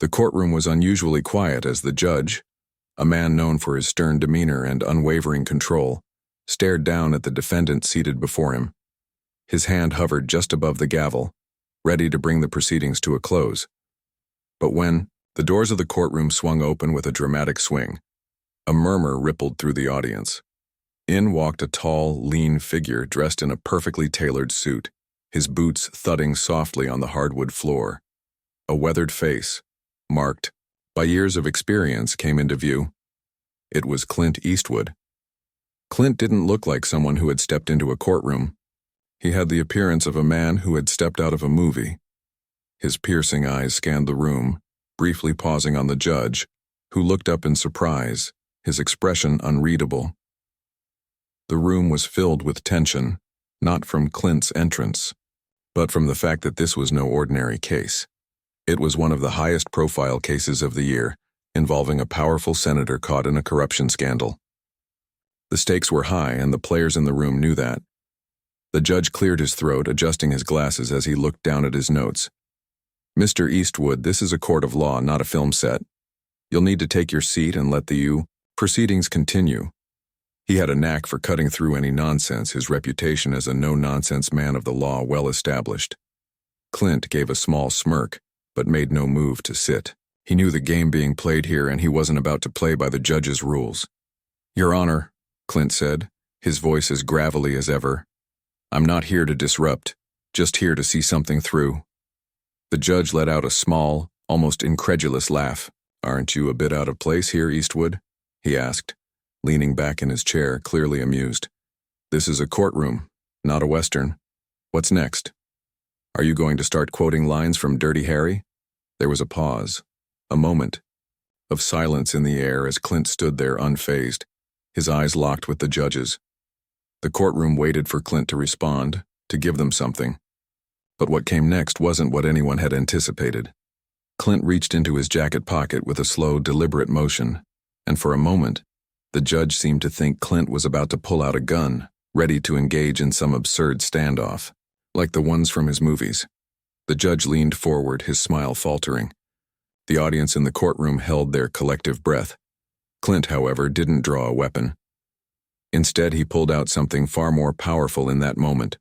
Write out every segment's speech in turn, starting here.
The courtroom was unusually quiet as the judge, a man known for his stern demeanor and unwavering control, stared down at the defendant seated before him. His hand hovered just above the gavel, ready to bring the proceedings to a close. But when the doors of the courtroom swung open with a dramatic swing, a murmur rippled through the audience. In walked a tall, lean figure dressed in a perfectly tailored suit, his boots thudding softly on the hardwood floor. A weathered face, marked by years of experience, came into view. It was Clint Eastwood. Clint didn't look like someone who had stepped into a courtroom. He had the appearance of a man who had stepped out of a movie. His piercing eyes scanned the room, briefly pausing on the judge, who looked up in surprise, his expression unreadable. The room was filled with tension, not from Clint's entrance, but from the fact that this was no ordinary case. It was one of the highest-profile cases of the year, involving a powerful senator caught in a corruption scandal. The stakes were high, and the players in the room knew that. The judge cleared his throat, adjusting his glasses as he looked down at his notes. "Mr. Eastwood, this is a court of law, not a film set. You'll need to take your seat and let the proceedings continue." He had a knack for cutting through any nonsense, his reputation as a no-nonsense man of the law well established. Clint gave a small smirk, but made no move to sit. He knew the game being played here, and he wasn't about to play by the judge's rules. "Your Honor," Clint said, his voice as gravelly as ever, "I'm not here to disrupt, just here to see something through." The judge let out a small, almost incredulous laugh. "Aren't you a bit out of place here, Eastwood?" he asked, leaning back in his chair, clearly amused. "This is a courtroom, not a Western. What's next? Are you going to start quoting lines from Dirty Harry?" There was a pause, a moment of silence in the air as Clint stood there unfazed, his eyes locked with the judge's. The courtroom waited for Clint to respond, to give them something. But what came next wasn't what anyone had anticipated. Clint reached into his jacket pocket with a slow, deliberate motion, and for a moment, the judge seemed to think Clint was about to pull out a gun, ready to engage in some absurd standoff, like the ones from his movies. The judge leaned forward, his smile faltering. The audience in the courtroom held their collective breath. Clint, however, didn't draw a weapon. Instead, he pulled out something far more powerful in that moment,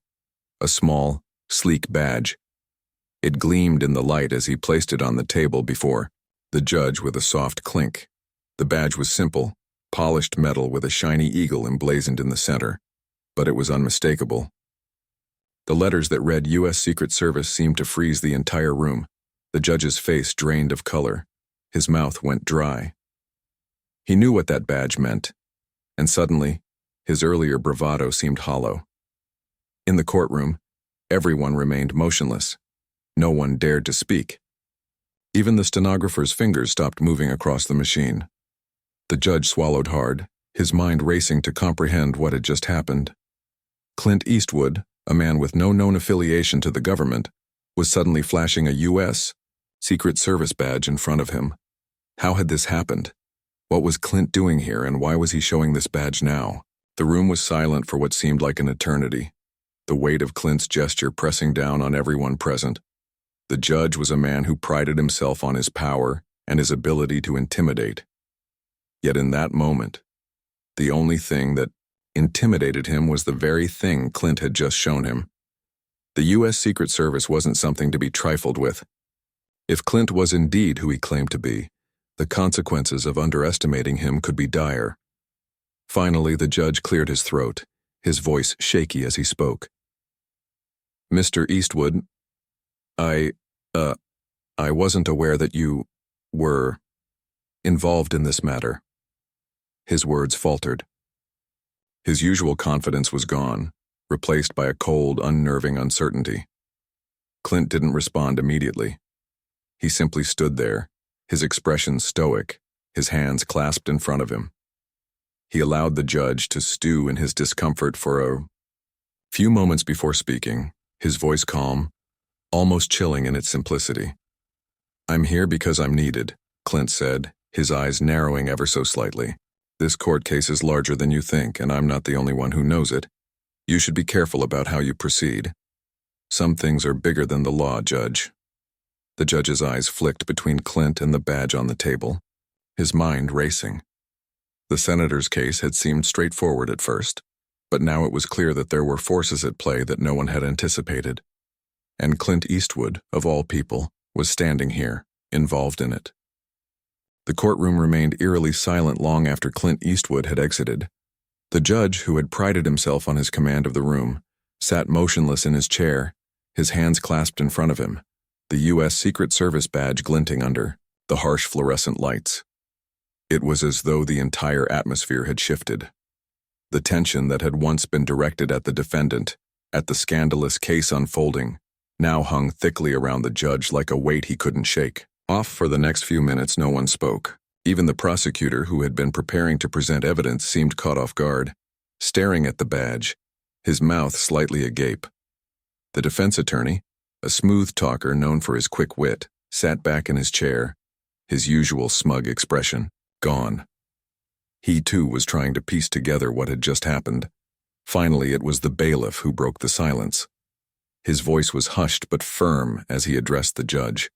a small, sleek badge. It gleamed in the light as he placed it on the table before the judge with a soft clink. The badge was simple, polished metal with a shiny eagle emblazoned in the center, but it was unmistakable. The letters that read U.S. Secret Service seemed to freeze the entire room. The judge's face drained of color. His mouth went dry. He knew what that badge meant, and suddenly, his earlier bravado seemed hollow. In the courtroom, everyone remained motionless. No one dared to speak. Even the stenographer's fingers stopped moving across the machine. The judge swallowed hard, his mind racing to comprehend what had just happened. Clint Eastwood, a man with no known affiliation to the government, was suddenly flashing a U.S. Secret Service badge in front of him. How had this happened? What was Clint doing here, and why was he showing this badge now? The room was silent for what seemed like an eternity, the weight of Clint's gesture pressing down on everyone present. The judge was a man who prided himself on his power and his ability to intimidate. Yet in that moment, the only thing that intimidated him was the very thing Clint had just shown him. The U.S. Secret Service wasn't something to be trifled with. If Clint was indeed who he claimed to be, the consequences of underestimating him could be dire. Finally, the judge cleared his throat, his voice shaky as he spoke. "Mr. Eastwood, I wasn't aware that you were involved in this matter." His words faltered. His usual confidence was gone, replaced by a cold, unnerving uncertainty. Clint didn't respond immediately. He simply stood there, his expression stoic, his hands clasped in front of him. He allowed the judge to stew in his discomfort for a few moments before speaking, his voice calm, almost chilling in its simplicity. "I'm here because I'm needed," Clint said, his eyes narrowing ever so slightly. "This court case is larger than you think, and I'm not the only one who knows it. You should be careful about how you proceed. Some things are bigger than the law, Judge." The judge's eyes flicked between Clint and the badge on the table, his mind racing. The senator's case had seemed straightforward at first, but now it was clear that there were forces at play that no one had anticipated. And Clint Eastwood, of all people, was standing here, involved in it. The courtroom remained eerily silent long after Clint Eastwood had exited. The judge, who had prided himself on his command of the room, sat motionless in his chair, his hands clasped in front of him, the U.S. Secret Service badge glinting under the harsh fluorescent lights. It was as though the entire atmosphere had shifted. The tension that had once been directed at the defendant, at the scandalous case unfolding, now hung thickly around the judge like a weight he couldn't shake. Off for the next few minutes, no one spoke. Even the prosecutor, who had been preparing to present evidence, seemed caught off guard, staring at the badge, his mouth slightly agape. The defense attorney, a smooth talker known for his quick wit, sat back in his chair, his usual smug expression gone. He too was trying to piece together what had just happened. Finally, it was the bailiff who broke the silence. His voice was hushed but firm as he addressed the judge.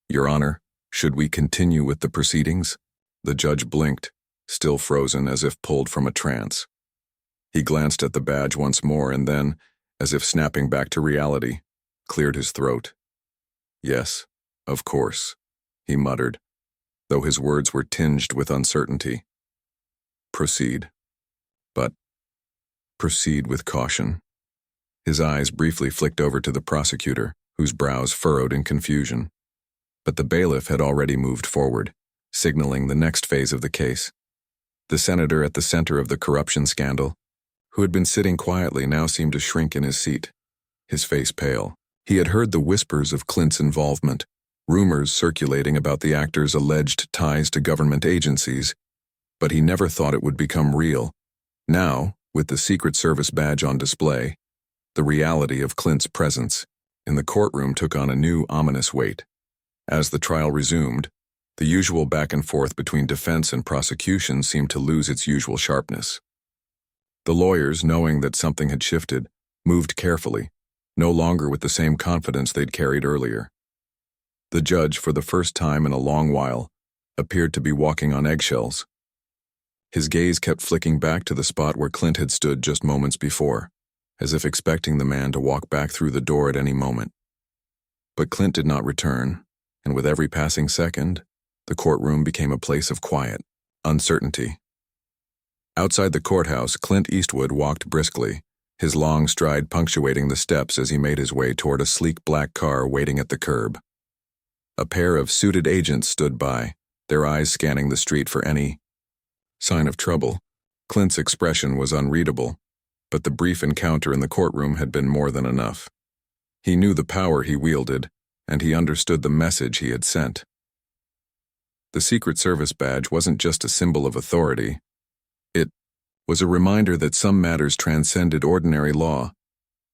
"Your Honor, should we continue with the proceedings?" The judge blinked, still frozen as if pulled from a trance. He glanced at the badge once more and then, as if snapping back to reality, cleared his throat. "Yes, of course," he muttered, though his words were tinged with uncertainty. "Proceed. But proceed with caution." His eyes briefly flicked over to the prosecutor, whose brows furrowed in confusion. But the bailiff had already moved forward, signaling the next phase of the case. The senator at the center of the corruption scandal, who had been sitting quietly, now seemed to shrink in his seat, his face pale. He had heard the whispers of Clint's involvement, rumors circulating about the actor's alleged ties to government agencies, but he never thought it would become real. Now, with the Secret Service badge on display, the reality of Clint's presence in the courtroom took on a new ominous weight. As the trial resumed, the usual back and forth between defense and prosecution seemed to lose its usual sharpness. The lawyers, knowing that something had shifted, moved carefully, no longer with the same confidence they'd carried earlier. The judge, for the first time in a long while, appeared to be walking on eggshells. His gaze kept flicking back to the spot where Clint had stood just moments before, as if expecting the man to walk back through the door at any moment. But Clint did not return, and with every passing second, the courtroom became a place of quiet, uncertainty. Outside the courthouse, Clint Eastwood walked briskly, his long stride punctuating the steps as he made his way toward a sleek black car waiting at the curb. A pair of suited agents stood by, their eyes scanning the street for any sign of trouble. Clint's expression was unreadable, but the brief encounter in the courtroom had been more than enough. He knew the power he wielded, and he understood the message he had sent. The Secret Service badge wasn't just a symbol of authority. It was a reminder that some matters transcended ordinary law,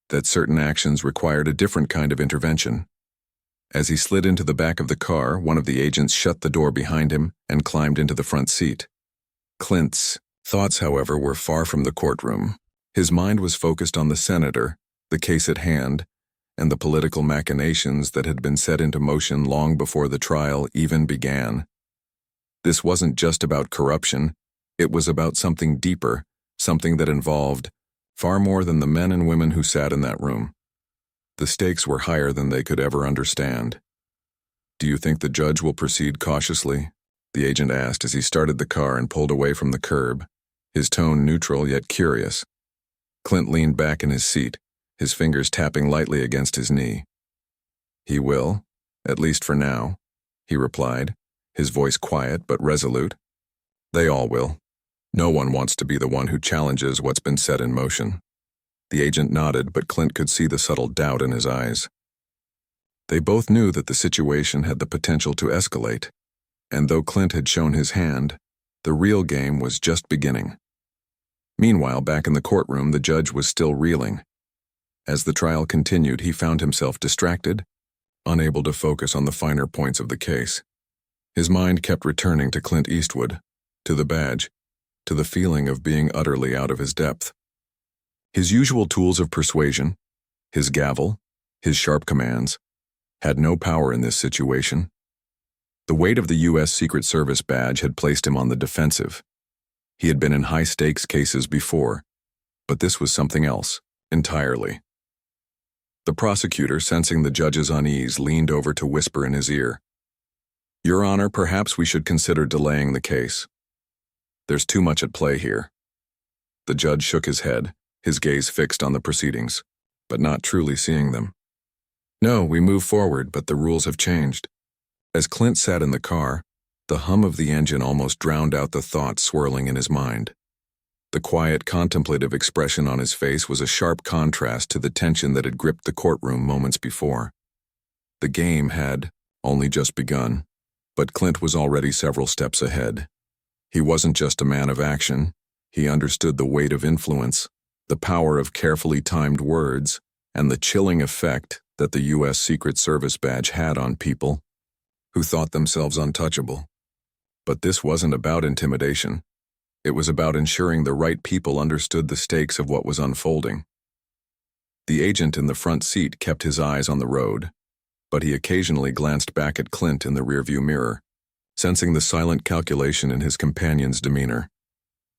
that certain actions required a different kind of intervention. As he slid into the back of the car, one of the agents shut the door behind him and climbed into the front seat. Clint's thoughts, however, were far from the courtroom. His mind was focused on the senator, the case at hand, and the political machinations that had been set into motion long before the trial even began. This wasn't just about corruption, it was about something deeper, something that involved far more than the men and women who sat in that room. The stakes were higher than they could ever understand. "Do you think the judge will proceed cautiously?" the agent asked as he started the car and pulled away from the curb, his tone neutral yet curious. Clint leaned back in his seat, his fingers tapping lightly against his knee. "He will, at least for now," he replied, his voice quiet but resolute. "They all will. No one wants to be the one who challenges what's been set in motion." The agent nodded, but Clint could see the subtle doubt in his eyes. They both knew that the situation had the potential to escalate, and though Clint had shown his hand, the real game was just beginning. Meanwhile, back in the courtroom, the judge was still reeling. As the trial continued, he found himself distracted, unable to focus on the finer points of the case. His mind kept returning to Clint Eastwood, to the badge, to the feeling of being utterly out of his depth. His usual tools of persuasion, his gavel, his sharp commands, had no power in this situation. The weight of the U.S. Secret Service badge had placed him on the defensive. He had been in high-stakes cases before, but this was something else, entirely. The prosecutor, sensing the judge's unease, leaned over to whisper in his ear, "Your Honor, perhaps we should consider delaying the case. There's too much at play here." The judge shook his head, his gaze fixed on the proceedings, but not truly seeing them. "No, we move forward, but the rules have changed." As Clint sat in the car, the hum of the engine almost drowned out the thoughts swirling in his mind. The quiet, contemplative expression on his face was a sharp contrast to the tension that had gripped the courtroom moments before. The game had only just begun, but Clint was already several steps ahead. He wasn't just a man of action. He understood the weight of influence, the power of carefully timed words, and the chilling effect that the U.S. Secret Service badge had on people who thought themselves untouchable. But this wasn't about intimidation. It was about ensuring the right people understood the stakes of what was unfolding. The agent in the front seat kept his eyes on the road, but he occasionally glanced back at Clint in the rearview mirror, sensing the silent calculation in his companion's demeanor.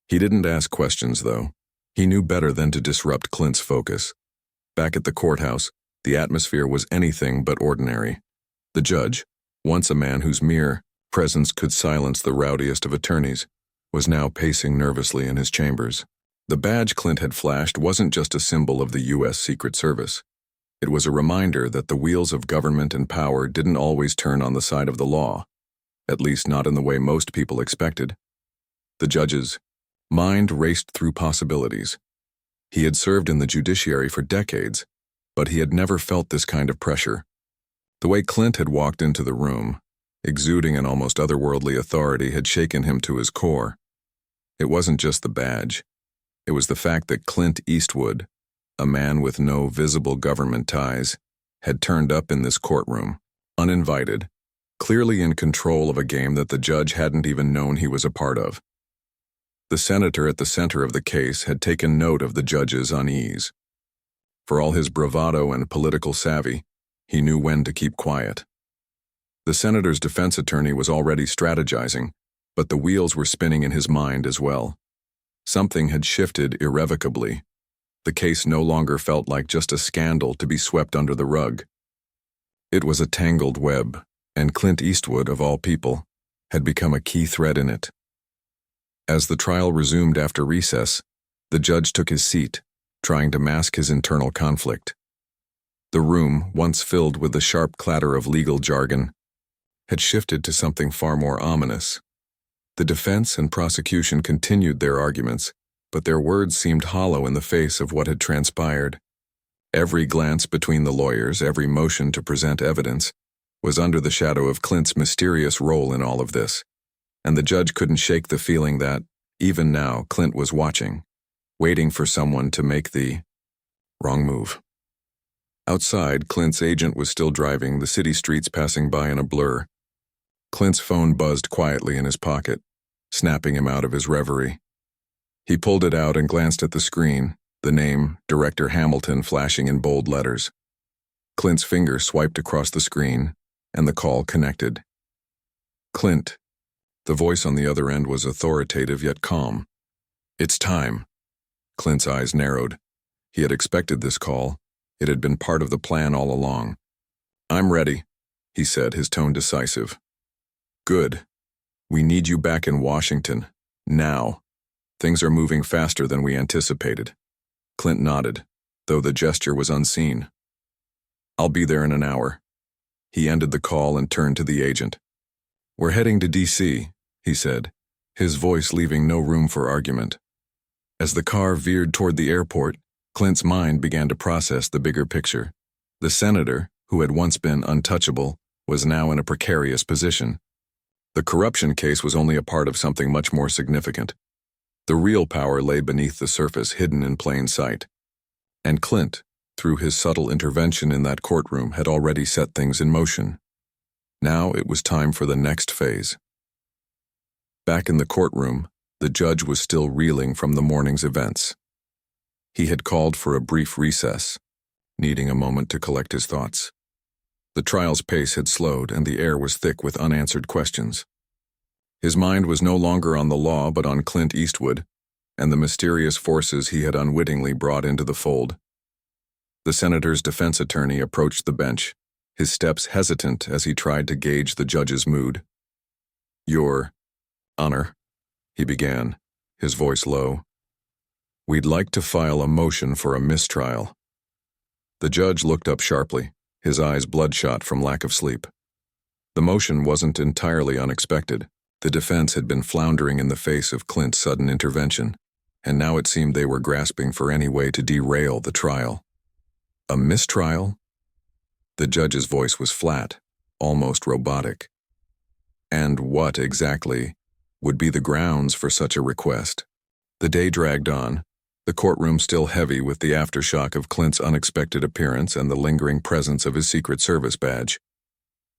He didn't ask questions, though. He knew better than to disrupt Clint's focus. Back at the courthouse, the atmosphere was anything but ordinary. The judge, once a man whose mere presence could silence the rowdiest of attorneys, was now pacing nervously in his chambers. The badge Clint had flashed wasn't just a symbol of the U.S. Secret Service. It was a reminder that the wheels of government and power didn't always turn on the side of the law, at least not in the way most people expected. The judge's mind raced through possibilities. He had served in the judiciary for decades, but he had never felt this kind of pressure. The way Clint had walked into the room, exuding an almost otherworldly authority, had shaken him to his core. It wasn't just the badge. It was the fact that Clint Eastwood, a man with no visible government ties, had turned up in this courtroom, uninvited, clearly in control of a game that the judge hadn't even known he was a part of. The senator at the center of the case had taken note of the judge's unease. For all his bravado and political savvy, he knew when to keep quiet. The senator's defense attorney was already strategizing, but the wheels were spinning in his mind as well. Something had shifted irrevocably. The case no longer felt like just a scandal to be swept under the rug. It was a tangled web, and Clint Eastwood, of all people, had become a key thread in it. As the trial resumed after recess, the judge took his seat, trying to mask his internal conflict. The room, once filled with the sharp clatter of legal jargon, had shifted to something far more ominous. The defense and prosecution continued their arguments, but their words seemed hollow in the face of what had transpired. Every glance between the lawyers, every motion to present evidence, was under the shadow of Clint's mysterious role in all of this, and the judge couldn't shake the feeling that, even now, Clint was watching, waiting for someone to make the wrong move. Outside, Clint's agent was still driving, the city streets passing by in a blur. Clint's phone buzzed quietly in his pocket, snapping him out of his reverie. He pulled it out and glanced at the screen, the name, Director Hamilton, flashing in bold letters. Clint's finger swiped across the screen, and the call connected. "Clint." The voice on the other end was authoritative yet calm. "It's time." Clint's eyes narrowed. He had expected this call. It had been part of the plan all along. "I'm ready," he said, his tone decisive. "Good. We need you back in Washington. Now. Things are moving faster than we anticipated." Clint nodded, though the gesture was unseen. "I'll be there in an hour." He ended the call and turned to the agent. "We're heading to D.C., he said, his voice leaving no room for argument. As the car veered toward the airport, Clint's mind began to process the bigger picture. The senator, who had once been untouchable, was now in a precarious position. The corruption case was only a part of something much more significant. The real power lay beneath the surface, hidden in plain sight. And Clint, through his subtle intervention in that courtroom, had already set things in motion. Now it was time for the next phase. Back in the courtroom, the judge was still reeling from the morning's events. He had called for a brief recess, needing a moment to collect his thoughts. The trial's pace had slowed, and the air was thick with unanswered questions. His mind was no longer on the law but on Clint Eastwood and the mysterious forces he had unwittingly brought into the fold. The senator's defense attorney approached the bench, his steps hesitant as he tried to gauge the judge's mood. "Your Honor," he began, his voice low, "we'd like to file a motion for a mistrial." The judge looked up sharply, his eyes bloodshot from lack of sleep. The motion wasn't entirely unexpected. The defense had been floundering in the face of Clint's sudden intervention, and now it seemed they were grasping for any way to derail the trial. A mistrial? The judge's voice was flat, almost robotic. And what, exactly, would be the grounds for such a request? The day dragged on, the courtroom still heavy with the aftershock of Clint's unexpected appearance and the lingering presence of his Secret Service badge.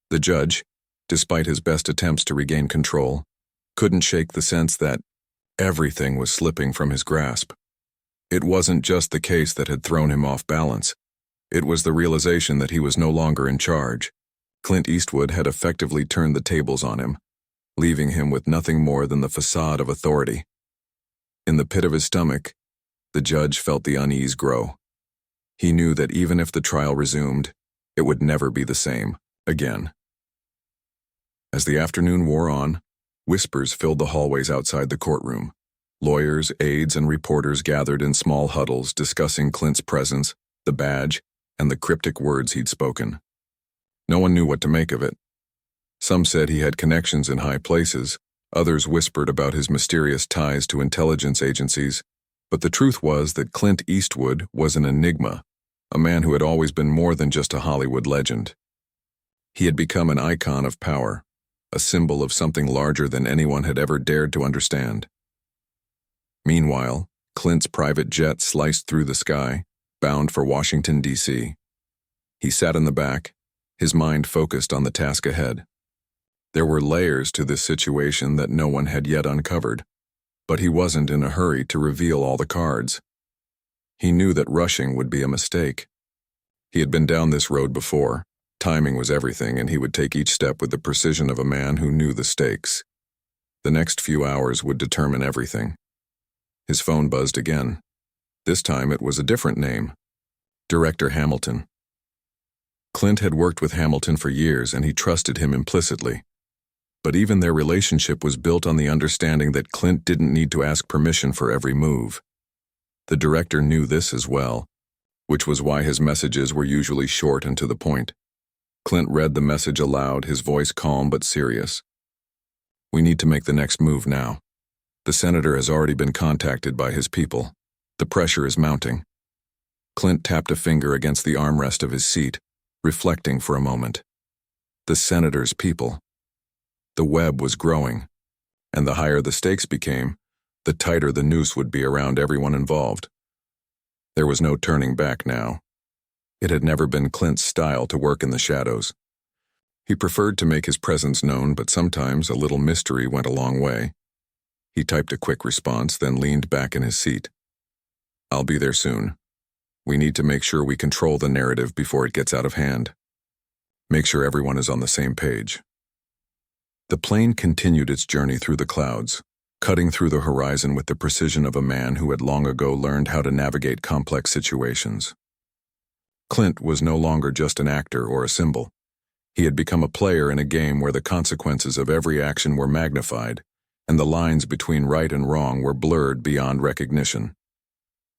The judge, despite his best attempts to regain control, couldn't shake the sense that everything was slipping from his grasp. It wasn't just the case that had thrown him off balance. It was the realization that he was no longer in charge. Clint Eastwood had effectively turned the tables on him, leaving him with nothing more than the facade of authority. In the pit of his stomach, the judge felt the unease grow. He knew that even if the trial resumed, it would never be the same again. As the afternoon wore on, whispers filled the hallways outside the courtroom. Lawyers, aides, and reporters gathered in small huddles discussing Clint's presence, the badge, and the cryptic words he'd spoken. No one knew what to make of it. Some said he had connections in high places, others whispered about his mysterious ties to intelligence agencies, but the truth was that Clint Eastwood was an enigma, a man who had always been more than just a Hollywood legend. He had become an icon of power, a symbol of something larger than anyone had ever dared to understand. Meanwhile, Clint's private jet sliced through the sky, bound for Washington, D.C. He sat in the back, his mind focused on the task ahead. There were layers to this situation that no one had yet uncovered, but he wasn't in a hurry to reveal all the cards. He knew that rushing would be a mistake. He had been down this road before. Timing was everything, and he would take each step with the precision of a man who knew the stakes. The next few hours would determine everything. His phone buzzed again. This time it was a different name. Director Hamilton. Clint had worked with Hamilton for years, and he trusted him implicitly. But even their relationship was built on the understanding that Clint didn't need to ask permission for every move. The director knew this as well, which was why his messages were usually short and to the point. Clint read the message aloud, his voice calm but serious. "We need to make the next move now. The senator has already been contacted by his people. The pressure is mounting." Clint tapped a finger against the armrest of his seat, reflecting for a moment. The senator's people. The web was growing, and the higher the stakes became, the tighter the noose would be around everyone involved. There was no turning back now. It had never been Clint's style to work in the shadows. He preferred to make his presence known, but sometimes a little mystery went a long way. He typed a quick response, then leaned back in his seat. "I'll be there soon. We need to make sure we control the narrative before it gets out of hand. Make sure everyone is on the same page." The plane continued its journey through the clouds, cutting through the horizon with the precision of a man who had long ago learned how to navigate complex situations. Clint was no longer just an actor or a symbol. He had become a player in a game where the consequences of every action were magnified, and the lines between right and wrong were blurred beyond recognition.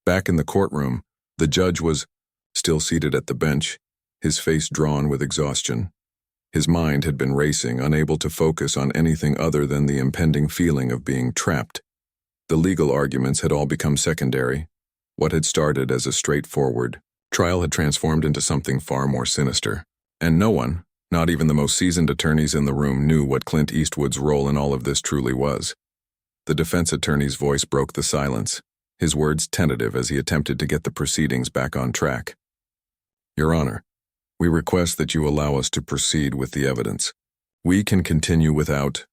Back in the courtroom, the judge was still seated at the bench, his face drawn with exhaustion. His mind had been racing, unable to focus on anything other than the impending feeling of being trapped. The legal arguments had all become secondary. What had started as a straightforward trial had transformed into something far more sinister. And no one, not even the most seasoned attorneys in the room, knew what Clint Eastwood's role in all of this truly was. The defense attorney's voice broke the silence, his words tentative as he attempted to get the proceedings back on track. "Your Honor, we request that you allow us to proceed with the evidence. We can continue without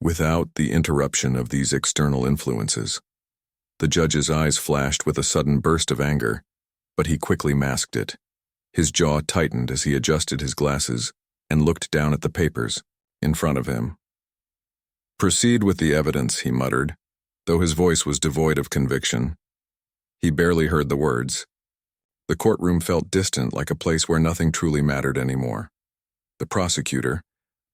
the interruption of these external influences." The judge's eyes flashed with a sudden burst of anger, but he quickly masked it. His jaw tightened as he adjusted his glasses and looked down at the papers in front of him. "Proceed with the evidence," he muttered, though his voice was devoid of conviction. He barely heard the words. The courtroom felt distant, like a place where nothing truly mattered anymore. The prosecutor,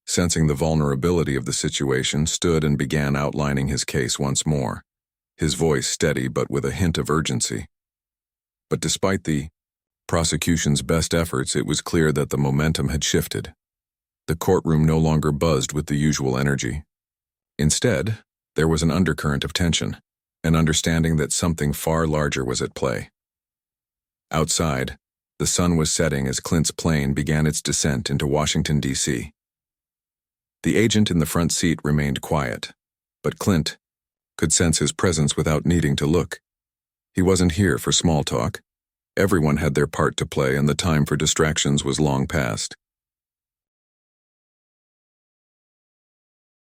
sensing the vulnerability of the situation, stood and began outlining his case once more, his voice steady but with a hint of urgency. But despite the prosecution's best efforts, it was clear that the momentum had shifted. The courtroom no longer buzzed with the usual energy. Instead, there was an undercurrent of tension, an understanding that something far larger was at play. Outside, the sun was setting as Clint's plane began its descent into Washington, D.C. The agent in the front seat remained quiet, but Clint could sense his presence without needing to look. He wasn't here for small talk. Everyone had their part to play, and the time for distractions was long past.